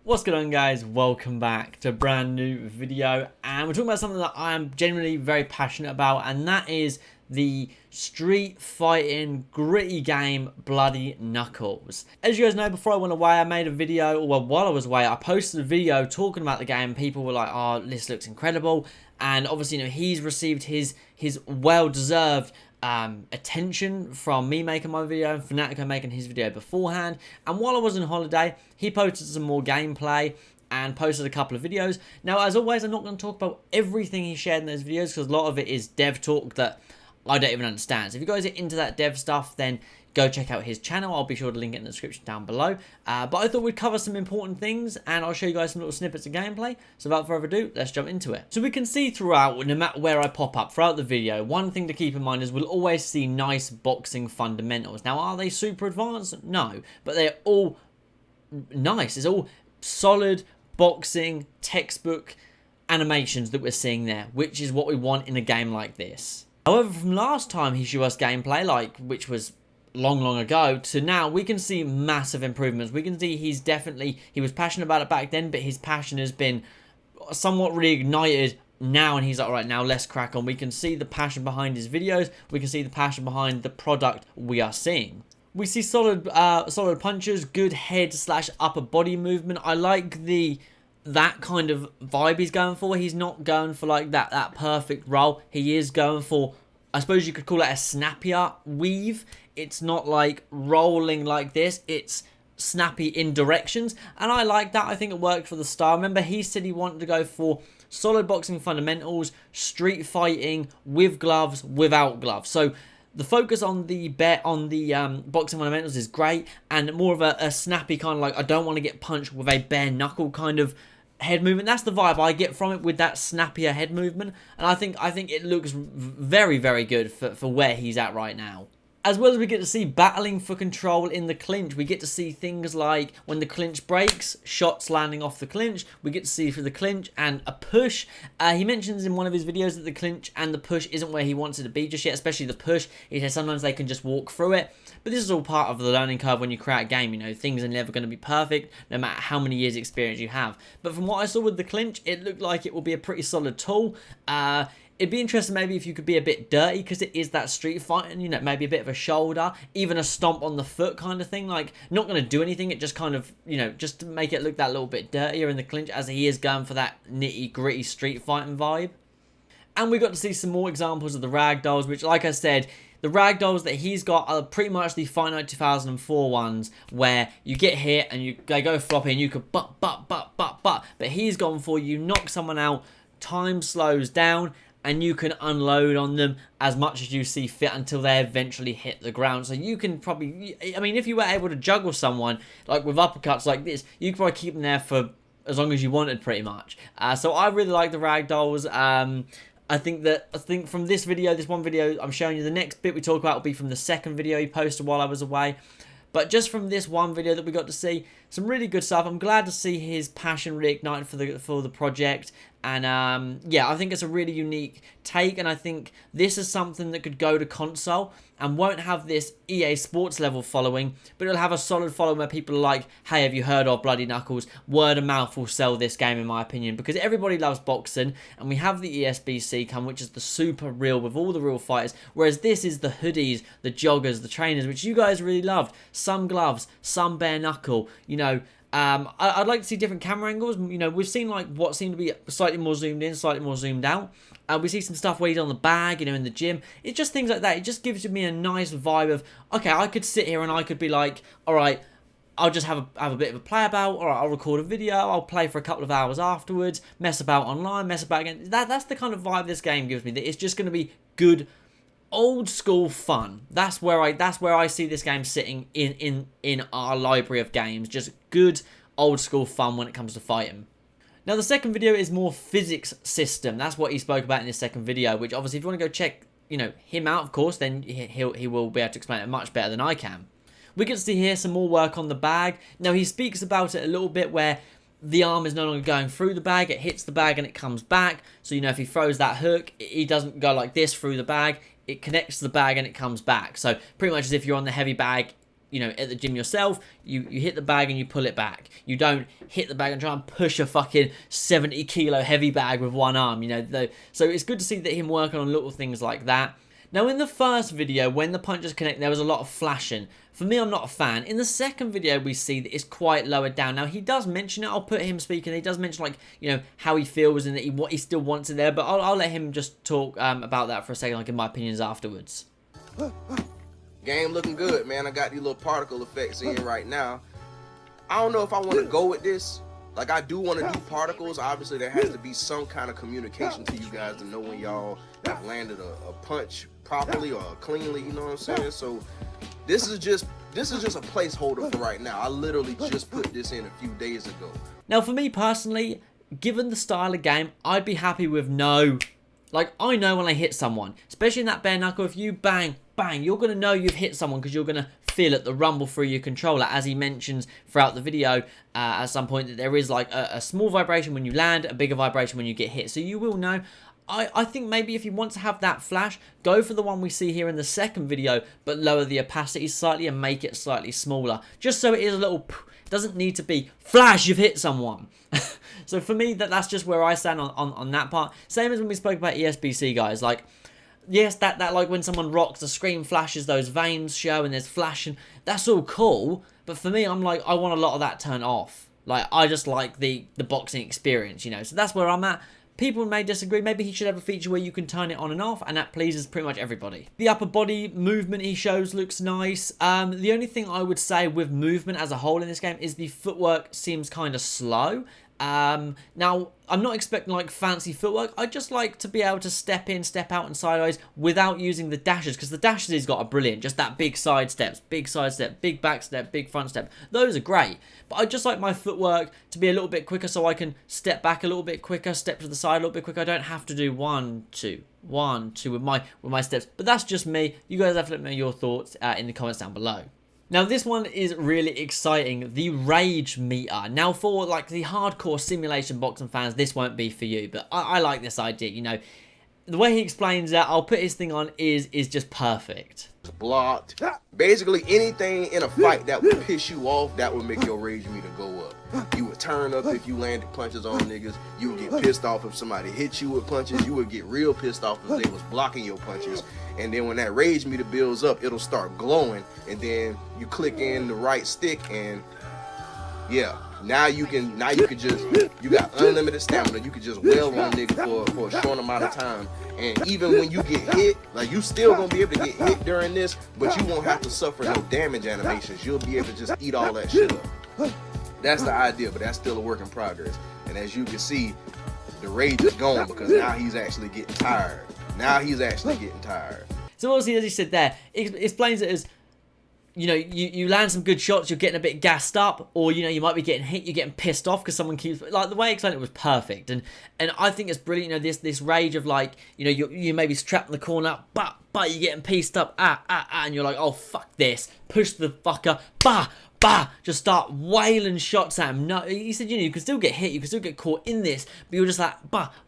What's going on, guys? Welcome back to a brand new video, and we're talking about something that I am genuinely very passionate about, and that is the street fighting gritty game Bloody Knuckles. As you guys know, before I went away, I made a video, or well, while I was away, I posted a video talking about the game. People were like, oh, this looks incredible, and obviously, he's received his well-deserved attention from me making my video and Fanatico making his video beforehand. And while I was on holiday, he posted some more gameplay and posted a couple of videos. Now, as always, I'm not going to talk about everything he shared in those videos because a lot of it is dev talk that I don't even understand. So if you guys are into that dev stuff, then go check out his channel. I'll be sure to link it in the description down below. But I thought we'd cover some important things, and I'll show you guys some little snippets of gameplay. So without further ado, let's jump into it. So we can see throughout, no matter where I pop up throughout the video, one thing to keep in mind is we'll always see nice boxing fundamentals. Now, are they super advanced? No, but they're all nice. It's all solid boxing textbook animations that we're seeing there, which is what we want in a game like this. However, from last time he showed us gameplay, which was long ago, to now, we can see massive improvements. We can see he was passionate about it back then, but his passion has been somewhat reignited now, and he's like, all right, now let's crack on. We can see the passion behind his videos. We can see the passion behind the product we are seeing. We see solid punches, good head / upper body movement. I like that kind of vibe he's going for. He's not going for like that perfect roll. He is going for, I suppose you could call it a snappier weave. It's not like rolling like this. It's snappy in directions. And I like that. I think it worked for the style. Remember, he said he wanted to go for solid boxing fundamentals, street fighting, with gloves, without gloves. So the focus on the boxing fundamentals is great. And more of a snappy kind of like, I don't want to get punched with a bare knuckle kind of head movement. That's the vibe I get from it, with that snappier head movement. And I think it looks very good for where he's at right now. As well as we get to see battling for control in the clinch. We get to see things like when the clinch breaks, shots landing off the clinch. We get to see for the clinch and a push. He mentions in one of his videos that the clinch and the push isn't where he wants it to be just yet, especially the push. He says sometimes they can just walk through it. But this is all part of the learning curve when you create a game. Things are never going to be perfect, no matter how many years experience you have. But from what I saw with the clinch, it looked like it will be a pretty solid tool. It'd be interesting maybe if you could be a bit dirty, because it is that street fighting, maybe a bit of a shoulder, even a stomp on the foot kind of thing. Like, not going to do anything, it just kind of, just to make it look that little bit dirtier in the clinch, as he is going for that nitty gritty street fighting vibe. And we got to see some more examples of the ragdolls, which, like I said, the ragdolls that he's got are pretty much the Fight Night 2004 ones, where you get hit and they go floppy and you could but he's gone for, you knock someone out, time slows down, and you can unload on them as much as you see fit until they eventually hit the ground. So you can probably, if you were able to juggle someone, like with uppercuts like this, you could probably keep them there for as long as you wanted, pretty much. So I really like the ragdolls. I think from this one video I'm showing you, the next bit we talk about will be from the second video he posted while I was away. But just from this one video that we got to see, some really good stuff. I'm glad to see his passion reignited for the project. And yeah, I think it's a really unique take, and I think this is something that could go to console and won't have this EA Sports level following, but it'll have a solid following where people are like, hey, have you heard of Bloody Knuckles? Word of mouth will sell this game, in my opinion, because everybody loves boxing, and we have the ESBC come, which is the super real with all the real fighters, whereas this is the hoodies, the joggers, the trainers, which you guys really loved. Some gloves, some bare knuckle, I'd like to see different camera angles. We've seen like what seemed to be slightly more zoomed in, slightly more zoomed out. We see some stuff where he's on the bag, in the gym. It's just things like that. It just gives me a nice vibe of, okay, I could sit here and I could be like, all right, I'll just have a bit of a play about, or I'll record a video, I'll play for a couple of hours afterwards, mess about online, mess about again. That's the kind of vibe this game gives me. That it's just going to be good, old school fun. That's where I see this game sitting in our library of games. Just good old school fun when it comes to fighting. Now the second video is more physics system. That's what he spoke about in his second video, which obviously if you want to go check him out, of course, then he will be able to explain it much better than I can. We get to see here some more work on the bag. Now he speaks about it a little bit where the arm is no longer going through the bag, it hits the bag and it comes back. So if he throws that hook, he doesn't go like this through the bag, it connects to the bag and it comes back. So pretty much as if you're on the heavy bag, you know, at the gym yourself, you hit the bag and you pull it back. You don't hit the bag and try and push a fucking 70 kilo heavy bag with one arm, you know. So it's good to see that him working on little things like that. Now, in the first video, when the punches connect, there was a lot of flashing. For me, I'm not a fan. In the second video, we see that it's quite lowered down. Now, he does mention it. I'll put him speaking. He does mention, like, you know, how he feels and that what he still wants in there. But I'll let him just talk about that for a second, like, in my opinions afterwards. Game looking good, man. I got these little particle effects in right now. I don't know if I want to go with this. Like, I do want to do particles. Obviously, there has to be some kind of communication to you guys to know when y'all have landed a punch properly or cleanly, you know what I'm saying? So this is just a placeholder for right now. I literally just put this in a few days ago. Now, for me personally, given the style of game, I'd be happy with no. Like, I know when I hit someone, especially in that bare knuckle, if you bang, bang, you're going to know you've hit someone because you're going to feel it, the rumble through your controller, as he mentions throughout the video at some point, that there is like a small vibration when you land, a bigger vibration when you get hit. So you will know. I think maybe if you want to have that flash, go for the one we see here in the second video, but lower the opacity slightly and make it slightly smaller. Just so it is a little, it doesn't need to be, flash, you've hit someone. So for me, that's just where I stand on that part. Same as when we spoke about ESBC, guys. Like, yes, that like when someone rocks, the screen flashes, those veins show and there's flashing. That's all cool. But for me, I'm like, I want a lot of that turned off. Like, I just like the boxing experience, you know. So that's where I'm at. People may disagree. Maybe he should have a feature where you can turn it on and off, and that pleases pretty much everybody. The upper body movement he shows looks nice. The only thing I would say with movement as a whole in this game is the footwork seems kind of slow. Now, I'm not expecting like fancy footwork. I just like to be able to step in, step out and sideways without using the dashes, because the dashes he's got are brilliant. Just that big side steps, big side step, big back step, big front step. Those are great. But I just like my footwork to be a little bit quicker so I can step back a little bit quicker, step to the side a little bit quicker. I don't have to do 1, 2, 1, 2 with my steps. But that's just me. You guys have to let me know your thoughts in the comments down below. Now, this one is really exciting, the Rage Meter. Now, for like the hardcore simulation boxing fans, this won't be for you, but I like this idea, you know. The way he explains that, I'll put his thing on, is just perfect. Blocked. Basically, anything in a fight that would piss you off, that would make your rage meter go up. You would turn up if you landed punches on niggas. You would get pissed off if somebody hit you with punches. You would get real pissed off if they was blocking your punches. And then when that rage meter builds up, it'll start glowing. And then you click in the right stick, and yeah, now you can just, you got unlimited stamina. You can just wail on a nigga for a short amount of time. And even when you get hit, like, you still gonna be able to get hit during this, but you won't have to suffer no damage animations. You'll be able to just eat all that shit up. That's the idea, but that's still a work in progress. And as you can see, the rage is gone because now he's actually getting tired. So obviously, as he said there, it explains it as, you know, you land some good shots, you're getting a bit gassed up, or, you know, you might be getting hit, you're getting pissed off because someone keeps, like, the way he explained it was perfect. And I think it's brilliant, you know, this rage of, like, you know, you may be trapped in the corner, but you're getting pieced up, and you're like, oh, fuck this, push the fucker, just start wailing shots at him. No, he said, you know, you can still get hit, you can still get caught in this, but you're just like,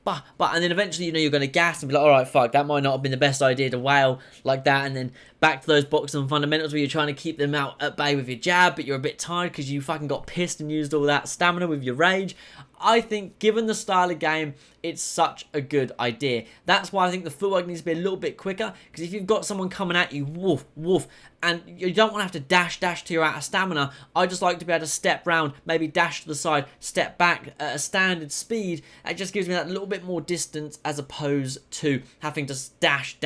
and then eventually, you know, you're going to gas and be like, all right, fuck, that might not have been the best idea to wail like that. And then back to those boxing fundamentals where you're trying to keep them out at bay with your jab, but you're a bit tired because you fucking got pissed and used all that stamina with your rage. I think, given the style of game, it's such a good idea. That's why I think the footwork needs to be a little bit quicker, because if you've got someone coming at you, woof, and you don't want to have to dash till you're out of stamina, I just like to be able to step round, maybe dash to the side, step back at a standard speed. It just gives me that little bit more distance as opposed to having to dash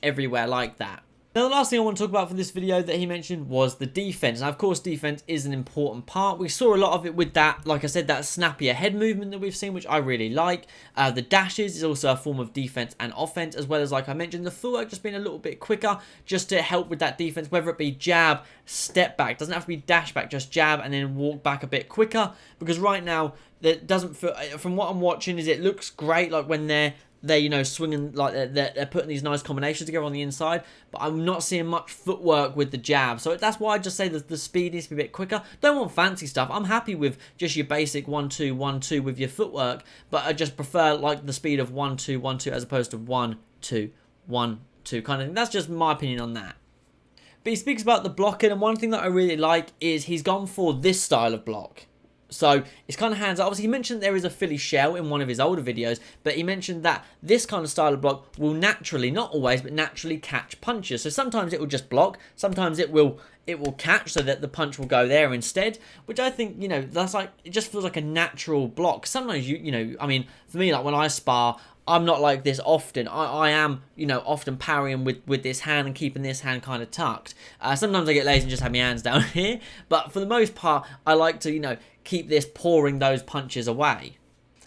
everywhere like that. Now, the last thing I want to talk about for this video that he mentioned was the defense. Now, of course, defense is an important part. We saw a lot of it with that, like I said, that snappier head movement that we've seen, which I really like. The dashes is also a form of defense and offense, as well as, like I mentioned, the footwork just being a little bit quicker, just to help with that defense, whether it be jab, step back. Doesn't have to be dash back, just jab and then walk back a bit quicker. Because right now, that doesn't feel, from what I'm watching, is it looks great, like when they're you know, swinging, like they're putting these nice combinations together on the inside, but I'm not seeing much footwork with the jab. So that's why I just say that the speed needs to be a bit quicker. Don't want fancy stuff. I'm happy with just your basic 1-2, 1-2 with your footwork, but I just prefer like the speed of 1-2, 1-2 as opposed to 1-2, 1-2 kind of thing. That's just my opinion on that. But he speaks about the blocking, and one thing that I really like is he's gone for this style of block. So it's kind of hands up. Obviously, he mentioned there is a Philly shell in one of his older videos, but he mentioned that this kind of style of block will naturally, not always, but naturally catch punches. So sometimes it will just block, sometimes it will catch so that the punch will go there instead, which I think, you know, that's like, it just feels like a natural block. Sometimes you know, I mean, for me, like when I spar, I'm not like this often. I am, you know, often parrying with this hand and keeping this hand kind of tucked. Sometimes I get lazy and just have my hands down here, but for the most part, I like to, you know, keep this pouring those punches away.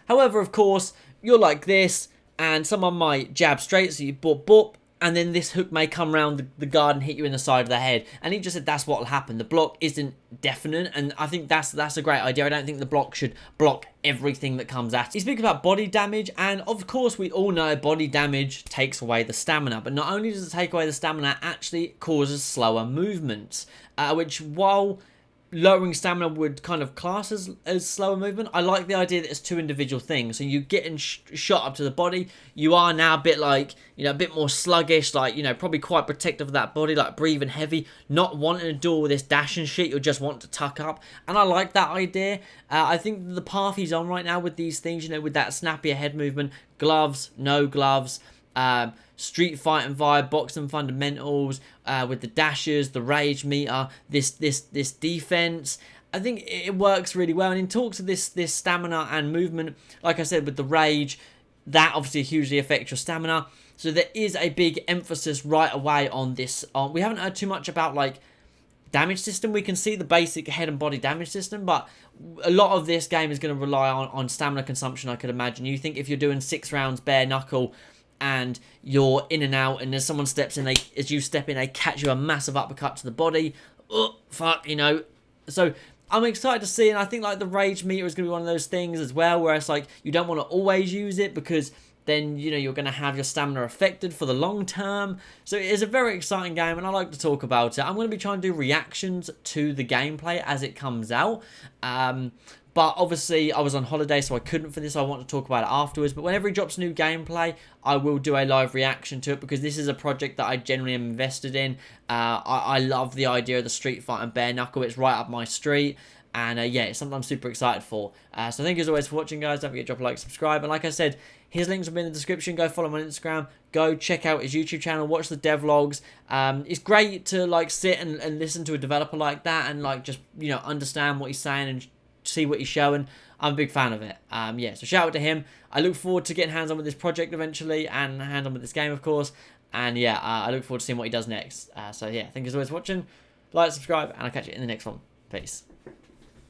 However, of course, you're like this, and someone might jab straight, so you boop, boop, and then this hook may come around the guard and hit you in the side of the head. And he just said that's what will happen. The block isn't definite, and I think that's a great idea. I don't think the block should block everything that comes at it. He speaks about body damage, and of course we all know body damage takes away the stamina. But not only does it take away the stamina, it actually causes slower movements, which while lowering stamina would kind of class as slower movement, I like the idea that it's two individual things. So you getting shot up to the body, you are now a bit like, you know, a bit more sluggish, like, you know, probably quite protective of that body, like breathing heavy, not wanting to do all this dash and shit, you'll just want to tuck up. And I like that idea. I think the path he's on right now with these things, you know, with that snappier head movement, gloves, no gloves, street fighting vibe, boxing fundamentals, with the dashes, the rage meter, this defense. I think it works really well. And in talks of this stamina and movement, like I said, with the rage, that obviously hugely affects your stamina. So there is a big emphasis right away on this. We haven't heard too much about like damage system. We can see the basic head and body damage system, but a lot of this game is going to rely on stamina consumption, I could imagine. You think if you're doing 6 rounds bare knuckle, and you're in and out, and as someone steps in, as you step in, they catch you a massive uppercut to the body. Oh, fuck, you know. So I'm excited to see, and I think like the rage meter is going to be one of those things as well, where it's like you don't want to always use it because then, you know, you're going to have your stamina affected for the long term. So it is a very exciting game, and I like to talk about it. I'm going to be trying to do reactions to the gameplay as it comes out. But obviously, I was on holiday, so I couldn't for this. I want to talk about it afterwards. But whenever he drops new gameplay, I will do a live reaction to it, because this is a project that I generally am invested in. I love the idea of the street fight and bare knuckle. It's right up my street. And yeah, it's something I'm super excited for. So thank you as always for watching, guys. Don't forget to drop a like, subscribe. And like I said, his links will be in the description. Go follow him on Instagram. Go check out his YouTube channel. Watch the devlogs. It's great to like sit and listen to a developer like that and like just, you know, understand what he's saying and see what he's showing. I'm a big fan of it. Yeah, so shout out to him. I look forward to getting hands on with this project eventually, and hands on with this game, of course. And yeah, I look forward to seeing what he does next. So yeah, thank you as always for watching. Like, subscribe, and I'll catch you in the next one. Peace.